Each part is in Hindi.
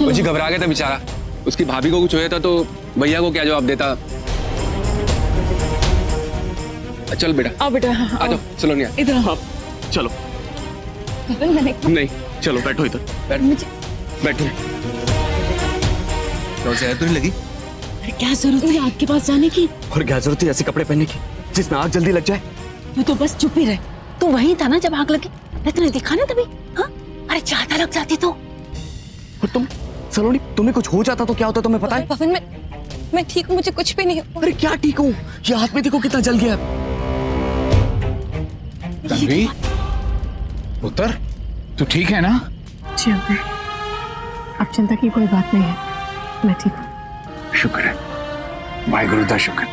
मुझे घबरा गया था बेचारा, उसकी भाभी को कुछ हुआ था तो भैया को क्या जवाब देता। चल बेटा, आओ बेटा, आ जाओ सलोनिया, इधर आओ। चलो मैंने नहीं चलो बैठो इधर, बैठो। तो जहर तो नहीं लगी? अरे क्या जरूरत है आपके पास जाने की? और क्या जरूरत है ऐसे कपड़े पहनने की जिसमें आग जल्दी लग जाए? तू तो बस चुप ही रहे। तू वहीं था ना जब आग लगी? मैं तुझे दिखा ना तभी। हाँ, अरे ज्यादा लग जाती तो। और तुम सलोनी, तुम्हें कुछ हो जाता तो क्या होता तुम्हें पता है? पवन, मैं ठीक हूँ, मुझे कुछ भी नहीं हुआ। अरे क्या ठीक हूँ, ये हाथ में देखो कितना जल गया। तन्वी, पुत्र, तू ठीक है ना? जी अंकल, अब चिंता की कोई बात नहीं है, मैं ठीक हूँ। शुक्र है, वाहिगुरु दा शुक्र।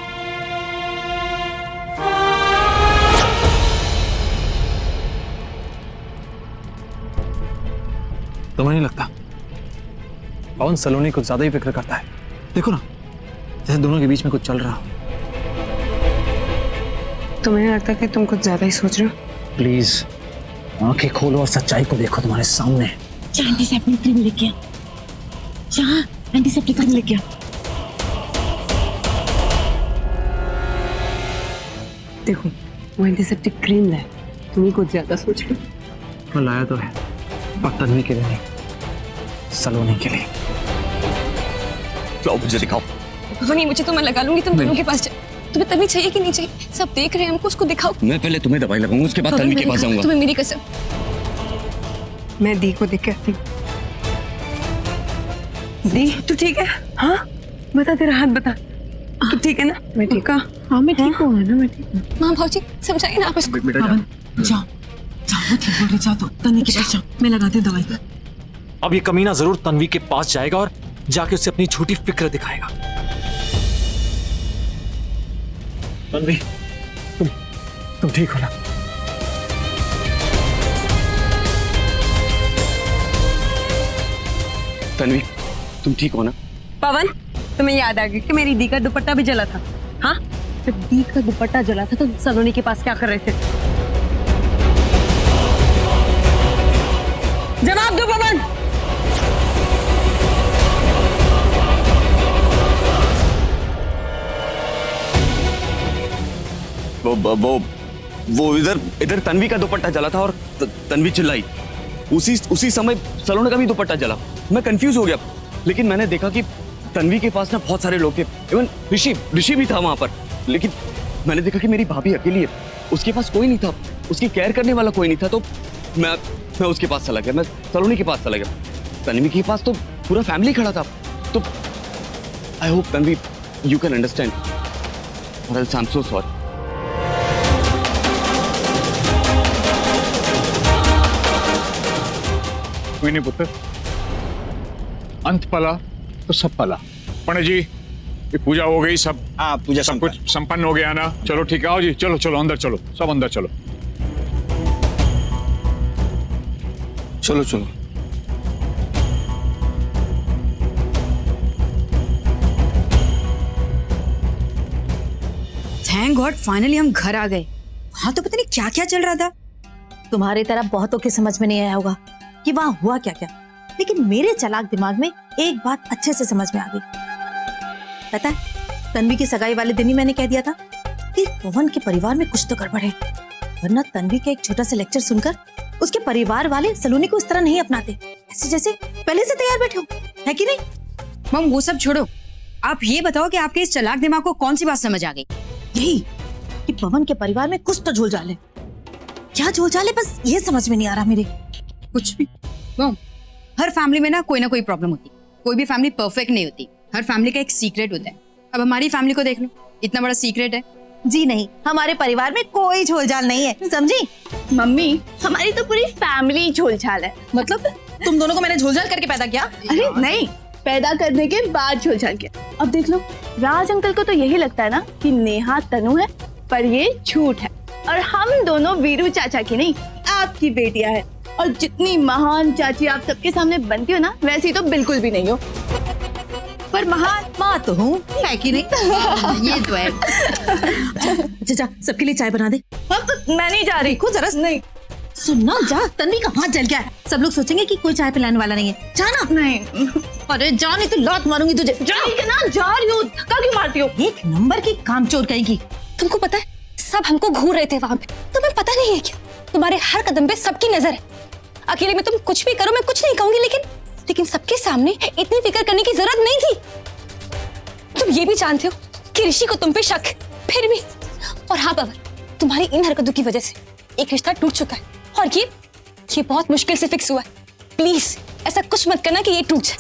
तुम्हें नहीं लगता पवन सलोनी कुछ ज्यादा ही फिक्र करता है? देखो ना, जैसे दोनों के बीच में कुछ चल रहा हो। तुम्हें नहीं लगता कि तुम कुछ ज्यादा ही सोच रहे हो? प्लीज आंखें खोलो और सच्चाई को देखो तुम्हारे सामने। एंटीसेप्टिक क्रीम लेके आ। जहाँ एंटीसेप्टिक क्रीम लेके आ। देखो, वो एंटीसेप्टिक क्रीम लाए, तुम ही कुछ ज्यादा सोच रहे हो। मैं लाया तो है, पर तन्वी के लिए नहीं, सलोनी के लिए। लाओ मुझे दिखाओ। नहीं, मुझे तो मैं लगा लूंगी, तुम दोनों के पास तुम्हें तभी चाहिए कि नहीं चाहिए? सब देख रहे हैं हमको, उसको दिखाओ। मैं पहले तुम्हें दवाई लगाऊंगा, उसके बाद तन्वी के पास जाऊंगा। तुम्हें मेरी कसम। मैं दी को देख के आती हूँ। दी, तू ठीक है? हाँ, बता, तेरा हाथ बता। तू ठीक है ना? मैं ठीक हूँ। हाँ मैं ठीक हूँ ना, मैं ठीक हूँ। माँ भाजी समझाइए ना आप इसको। पवन, जाओ जाओ, वो ठीक बोल रही, जाओ तो तन्वी के पास जाओ, मैं लगाती हूँ दवाई। अब ये कमीना जरूर तन्वी के पास जाएगा और जाके उससे अपनी झूठी फिक्र दिखाएगा। तन्वी, तुम ठीक हो ना? तन्वी, तुम ठीक हो ना? पवन, तुम्हें याद आ गया कि मेरी दी का दुपट्टा भी जला था? हाँ, तो दी का दुपट्टा जला था तो सलोनी के पास क्या कर रहे थे? जवाब दो पवन। वो इधर तन्वी का दुपट्टा जला था और तन्वी चिल्लाई। उसी समय सलोनी का भी दुपट्टा जला। मैं कंफ्यूज हो गया, लेकिन मैंने देखा कि तन्वी के पास ना बहुत सारे लोग थे, इवन ऋषि भी था वहां पर। लेकिन मैंने देखा कि मेरी भाभी अकेली है, उसके पास कोई नहीं था, उसकी केयर करने वाला कोई नहीं था। तो मैं उसके पास चला गया, मैं सलोनी के पास चला गया। तन्वी के पास तो पूरा फैमिली खड़ा था। तो I hope Tanvi you can understand, और आई एम सो सॉरी। कोई नहीं पुत्र, अंत पला तो सब पला। पंडित जी, ये पूजा हो गई, सब पूजा सब कुछ संपन्न हो गया ना? चलो ठीक है, आओ जी, चलो चलो अंदर चलो, सब अंदर चलो। चलो चलो। थैंक गॉड फाइनली हम घर आ गए। वहां तो पता नहीं क्या क्या चल रहा था। तुम्हारी तरह बहुतों के समझ में नहीं आया होगा कि वहां हुआ क्या क्या, लेकिन मेरे चालाक दिमाग में एक बात अच्छे से समझ में आ गई। पता है, तन्वी की सगाई वाले दिन ही मैंने कह दिया था कि पवन के परिवार में कुछ तो गड़बड़ है, वरना तन्वी का एक छोटा सा लेक्चर सुनकर उसके परिवार वाले सलोनी को इस तरह नहीं अपनाते, ऐसे जैसे पहले से तैयार बैठे हो, है कि नहीं? मम वो सब छोड़ो, आप ये बताओ कि आपके इस चालाक दिमाग को कौन सी बात समझ आ गई? यही कि पवन के परिवार में कुछ तो झोलझाल है। क्या झोलझाल है, बस ये समझ में नहीं आ रहा मेरे। कुछ भी मम, हर फैमिली में ना कोई प्रॉब्लम होती, कोई भी फैमिली परफेक्ट नहीं होती, हर फैमिली का एक सीक्रेट होता है। अब हमारी फैमिली को देख लो, इतना बड़ा सीक्रेट है। जी नहीं, हमारे परिवार में कोई झोलझाल नहीं है, समझी? मम्मी, हमारी तो पूरी फैमिली झोलझाल है। मतलब तुम दोनों को मैंने झोलझाल करके पैदा किया? अरे नहीं, पैदा करने के बाद झोलझाल किया। अब देख लो, राज अंकल को तो यही लगता है ना कि नेहा तनु है, पर ये झूठ है। और हम दोनों वीरू चाचा की नहीं, आपकी बेटियां हैं। और जितनी महान चाची आप सबके सामने बनती हो ना, वैसी तो बिल्कुल भी नहीं हो। पर महान माँ तो हूँ, है कि नहीं? ये तो है। जा सबके लिए चाय बना दे। मैं नहीं जा रही। खुद जरा नहीं सुनना, जा। तन्वी का हाथ जल गया है, सब लोग सोचेंगे कि कोई चाय पिलाने वाला नहीं है। जाना। नहीं अरे जा, नहीं तो लात मारूंगी तुझे। ना जा रही हो, धक्का क्यों मारती हो? एक नंबर की कामचोर कहेगी। तुमको पता है सब हमको घूर रहे थे वहां पे, तुम्हें पता नहीं है क्या? तुम्हारे हर कदम पे सबकी नजर है। अकेले में तुम कुछ भी करो मैं कुछ नहीं कहूंगी, लेकिन सबके सामने इतनी फिक्र करने की जरूरत नहीं थी। तुम ये भी जानते हो कि ऋषि को तुम पे शक है, फिर भी। और हाँ पवन, तुम्हारी इन हरकतों की वजह से एक रिश्ता टूट चुका है और ये बहुत मुश्किल से फिक्स हुआ है। प्लीज ऐसा कुछ मत करना कि ये टूट जाए।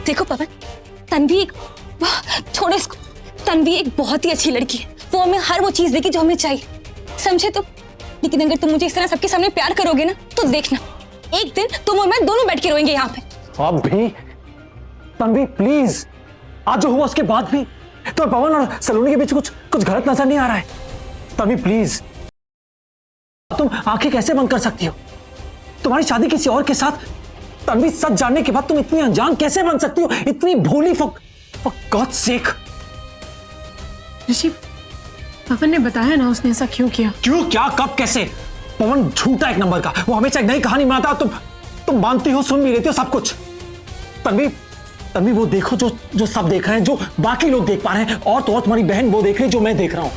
देखो पवन, तन्वी छोड़ो इसको, तन्वी एक बहुत ही अच्छी लड़की है, वो हमें हर वो चीज देगी जो हमें चाहिए, समझे तुम? लेकिन अगर तुम मुझे इस तरह सबके सामने प्यार करोगे ना तो देखना एक दिन तुम और मैं दोनों बैठ के रोएंगे यहाँ पे। अब भी तन्वी प्लीज, आज जो हुआ उसके बाद भी तो पवन और सलोनी के बीच कुछ गलत नजर नहीं आ रहा है। तन्वी प्लीज, तुम आंखें कैसे बंद कर सकती हो? तुम्हारी शादी किसी और के साथ, तन्वी सच जानने के बाद तुम इतनी अनजान कैसे बन सकती हो, इतनी भोली? फॉर गॉड्स सेक। ऋषि, पवन ने बताया ना उसने ऐसा क्यों किया। क्यों, क्या, कब, कैसे? पवन झूठा एक नंबर का, वो हमेशा एक नई कहानी बनाता। तुम मानती हो, सुन भी लेती हो सब कुछ। तन्वी वो देखो जो सब देख रहे हैं, जो बाकी लोग देख पा रहे हैं, और तो और तुम्हारी बहन वो देख रही है जो मैं देख रहा हूं।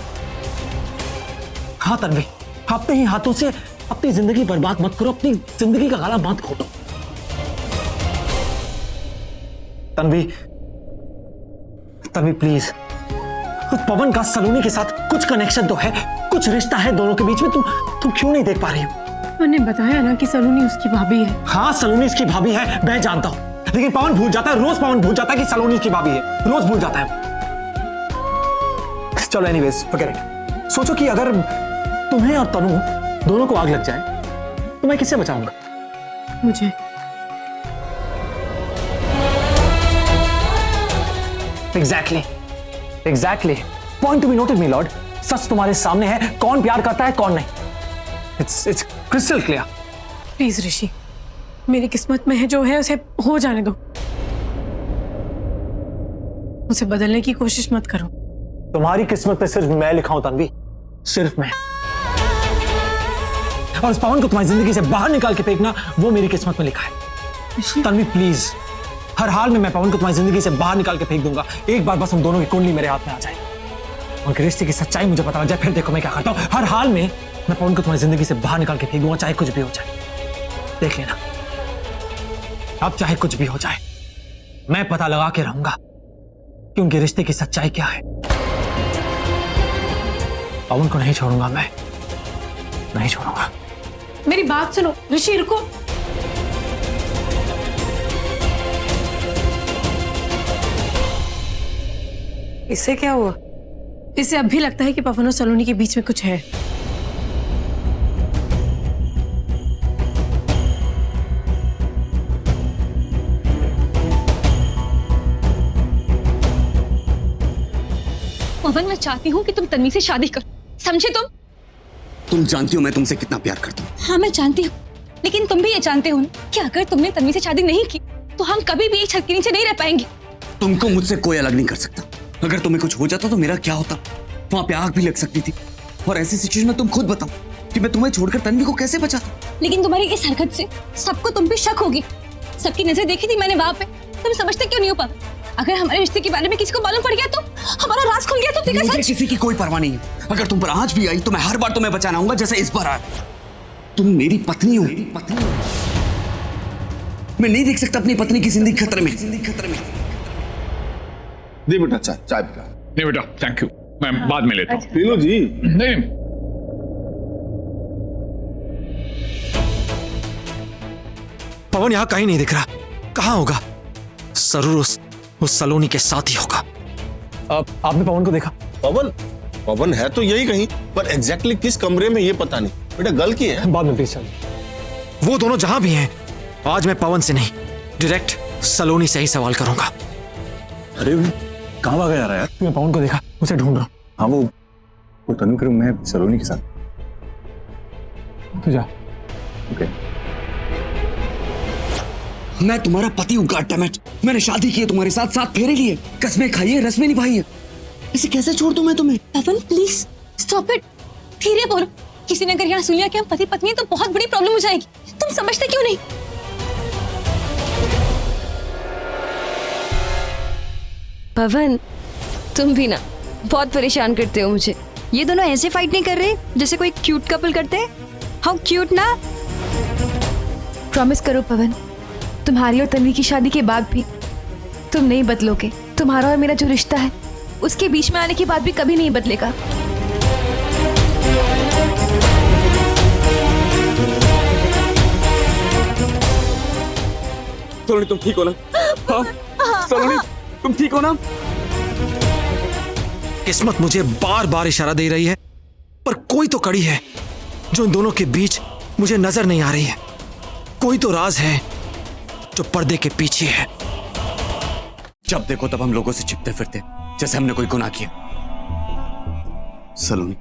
हाँ तन्वी, अपने ही हाथों से अपनी जिंदगी बर्बाद मत करो, अपनी जिंदगी का गला मत घोटो। तन्वी प्लीज, पवन का सलोनी के साथ कुछ कनेक्शन तो है, कुछ रिश्ता है दोनों के बीच में, तुम क्यों नहीं देख पा रही हो? उन्होंने बताया ना कि सलोनी उसकी भाभी है। हाँ सलोनी उसकी भाभी है, मैं जानता हूं, लेकिन पवन भूल जाता है, रोज पवन भूल जाता है कि सलोनी उसकी भाभी है, रोज भूल जाता है। चलो एनीवेज, फॉरगेट इट। सोचो कि अगर तुम्हें और तनु दोनों को आग लग जाए तो मैं किससे बचाऊंगा? मुझे। Exactly point to be noted my lord. सच तुम्हारे सामने है, कौन प्यार करता है कौन नहीं। It's crystal clear. Please Rishi, मेरी किस्मत में है जो है उसे हो जाने दो, उसे बदलने की कोशिश मत करो। तुम्हारी किस्मत पे सिर्फ मैं लिखा हूं तन्वी, सिर्फ मैं। और उस पवन को तुम्हारी जिंदगी से बाहर निकाल के फेंकना, वो मेरी किस्मत में लिखा है। तन्वी प्लीज, हर हाल में मैं पवन को तुम्हारी जिंदगी से बाहर निकाल के फेंक दूंगा। एक बार बस हम दोनों की कुंडली मेरे हाथ में आ जाए, उनके रिश्ते की सच्चाई मुझे पता लग जाए, फिर देखो मैं क्या करता हूं। हर हाल में मैं पवन को तुम्हारी जिंदगी से बाहर निकाल के फेंक दूंगा, चाहे कुछ भी हो जाए। देख लेना, अब चाहे कुछ भी हो जाए, मैं पता लगा के रहूंगा कि उनके रिश्ते की सच्चाई क्या है। पवन को नहीं छोड़ूंगा, मैं नहीं छोड़ूंगा। मेरी बात सुनो ऋषि, रुको। इससे क्या हुआ? इसे अब भी लगता है कि पवन और सलोनी के बीच में कुछ है। पवन, मैं चाहती हूँ कि तुम तन्वी से शादी करो, समझे तुम जानती हो मैं तुमसे कितना प्यार करता हूँ। हाँ मैं जानती हूँ, लेकिन तुम भी ये जानते हो ना कि अगर तुमने तन्वी से शादी नहीं की तो हम कभी भी एक छत के नीचे नहीं रह पाएंगे। तुमको मुझसे कोई अलग नहीं कर सकता। अगर तुम्हें कुछ हो जाता तो मेरा क्या होता? वहां पे आग भी लग सकती थी, और ऐसी सिचुएशन में तुम खुद बताओ कि मैं तुम्हें छोड़कर तन्वी को कैसे बचाता। लेकिन तुम्हारी इस हरकत से सबको तुम पे शक होगी। सबकी नजर देखी थी मैंने वहां पे, तुम समझते क्यों नहीं हो पापा? अगर हमारे रिश्ते के बारे में किसी को मालूम पड़ गया तो हमारा राज खुल गया तो देखा मुझे सच। किसी की कोई परवाह नहीं है। अगर तुम पर आज भी आई तो मैं हर बार तुम्हें बचाना आऊंगा जैसे इस बार आया। तुम मेरी पत्नी हो, मैं नहीं देख सकता अपनी पत्नी की जिंदगी खतरे में। दे बेटा चाय पिला। नहीं बेटा थैंक यू, मैं बाद में लेता हूँ। पी लो जी। नहीं पवन यहां कहीं नहीं दिख रहा, कहां होगा? जरूर उस सलोनी के साथ ही होगा। आपने पवन को देखा? पवन है तो यही कहीं, पर एग्जैक्टली किस कमरे में ये पता नहीं। बेटा गल की है। बाद में प्लीज चलिए। वो दोनों जहां भी हैं, आज मैं पवन से नहीं, डायरेक्ट सलोनी से ही सवाल करूंगा। अरे कहाँ भागा जा रहा है यार? मैं पवन को देखा, उसे ढूंढ रहा हूं। हाँ वो तनु के रूम में सलोनी के साथ। तू जा। ओके। मैं तुम्हारा पति हूँ गॉडडैमिट। मैंने शादी की है तुम्हारे साथ, 7 फेरे लिए, कसमें खाई है, रस्में निभाई है। इसे कैसे छोड़ दूं मैं तुम्हें? पवन प्लीज स्टॉप इट, धीरे बोलो। किसी ने अगर यहाँ सुन लिया कि हम पति पत्नी हैं तो बहुत बड़ी प्रॉब्लम हो जाएगी। तुम समझते क्यों नहीं? पवन, तुम भी ना बहुत परेशान करते हो मुझे। ये दोनों ऐसे फाइट नहीं कर रहे जैसे कोई क्यूट कपल करते हैं। हाउ क्यूट ना। प्रॉमिस करो पवन, तुम्हारी और तन्वी की शादी के बाद भी तुम नहीं बदलोगे। तुम्हारा और मेरा जो रिश्ता है उसके बीच में आने के बाद भी कभी नहीं बदलेगा। सलोनी तुम ठीक हो ना? हाँ सलोनी तुम ठीक हो ना? किस्मत मुझे बार बार इशारा दे रही है, पर कोई तो कड़ी है जो इन दोनों के बीच मुझे नजर नहीं आ रही है। कोई तो राज है जो पर्दे के पीछे है। जब देखो तब हम लोगों से छिपते फिरते जैसे हमने कोई गुनाह किया। सलोनी,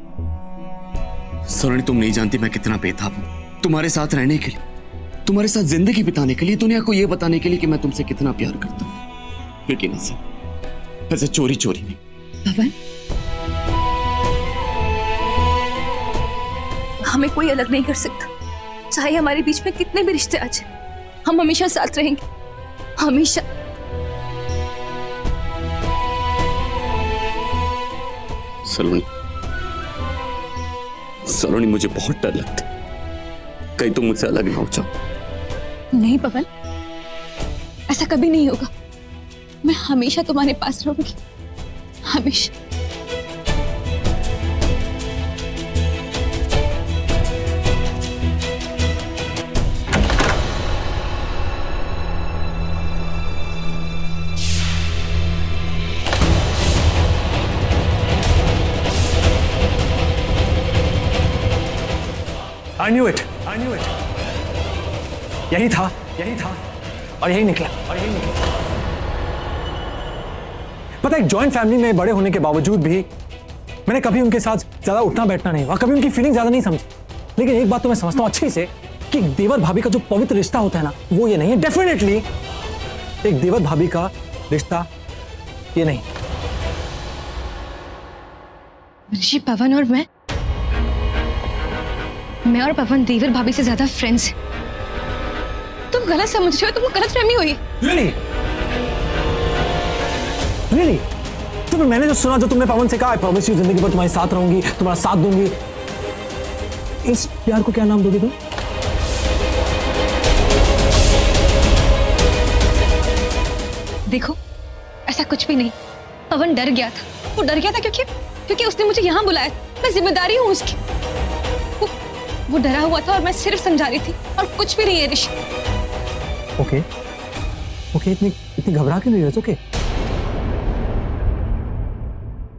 सलोनी तुम नहीं जानती मैं कितना बेताब हूं तुम्हारे साथ रहने के लिए, तुम्हारे साथ जिंदगी बिताने के लिए, दुनिया को यह बताने के लिए कि मैं तुमसे कितना प्यार करता हूं। लेकिन ऐसे चोरी चोरी नहीं। पवन, हमें कोई अलग नहीं कर सकता, चाहे हमारे बीच में कितने भी रिश्ते आ जाए। हम हमेशा साथ रहेंगे, हमेशा। सलोनी, सलोनी मुझे बहुत डर लगता है कहीं तुम मुझसे अलग ना हो जाओ। नहीं पवन, ऐसा कभी नहीं होगा। मैं हमेशा तुम्हारे पास रहूंगी, हमेशा। I knew it. यही था और यही निकला। पता है, जॉइंट फैमिली में बड़े होने के बावजूद भी मैंने कभी उनके साथ ज्यादा उठना बैठना नहीं हुआ, कभी उनकी फीलिंग ज्यादा नहीं समझी। लेकिन एक बात तो मैं समझता हूं अच्छे से कि देवर भाभी का जो पवित्र रिश्ता होता है ना, वो ये नहीं है। डेफिनेटली एक देवर भाभी का रिश्ता ये नहीं। ऋषि, पवन और मैं और पवन देवर भाभी से ज्यादा फ्रेंड्स हैं। तुम गलत समझ रहे हो, तुमको गलतफहमी हुई है। Really? तुम्हें मैंने जो सुना, जो तुमने पवन से कहा, आई प्रॉमिस यू जिंदगी भर तुम्हारे साथ रहूंगी, तुम्हारा साथ दूंगी, इस प्यार को क्या नाम दोगे तुम? देखो, ऐसा कुछ भी नहीं। पवन डर गया था। वो डर गया था क्योंकि उसने मुझे यहाँ बुलाया। मैं जिम्मेदारी हूँ उसकी। वो डरा हुआ था और मैं सिर्फ समझा रही थी, और कुछ भी नहीं है ऋषि। ओके, इतनी घबरा क्यों नहीं रहे? ओके